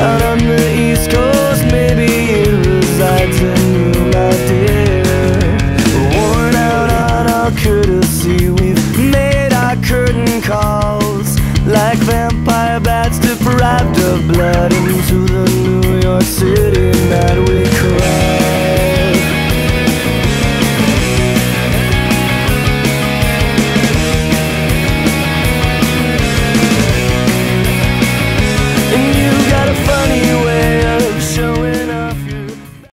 out on the East Coast. Maybe it resides in you, my dear. Worn out on our courtesy, we've made our curtain calls like vampire bats deprived of blood into the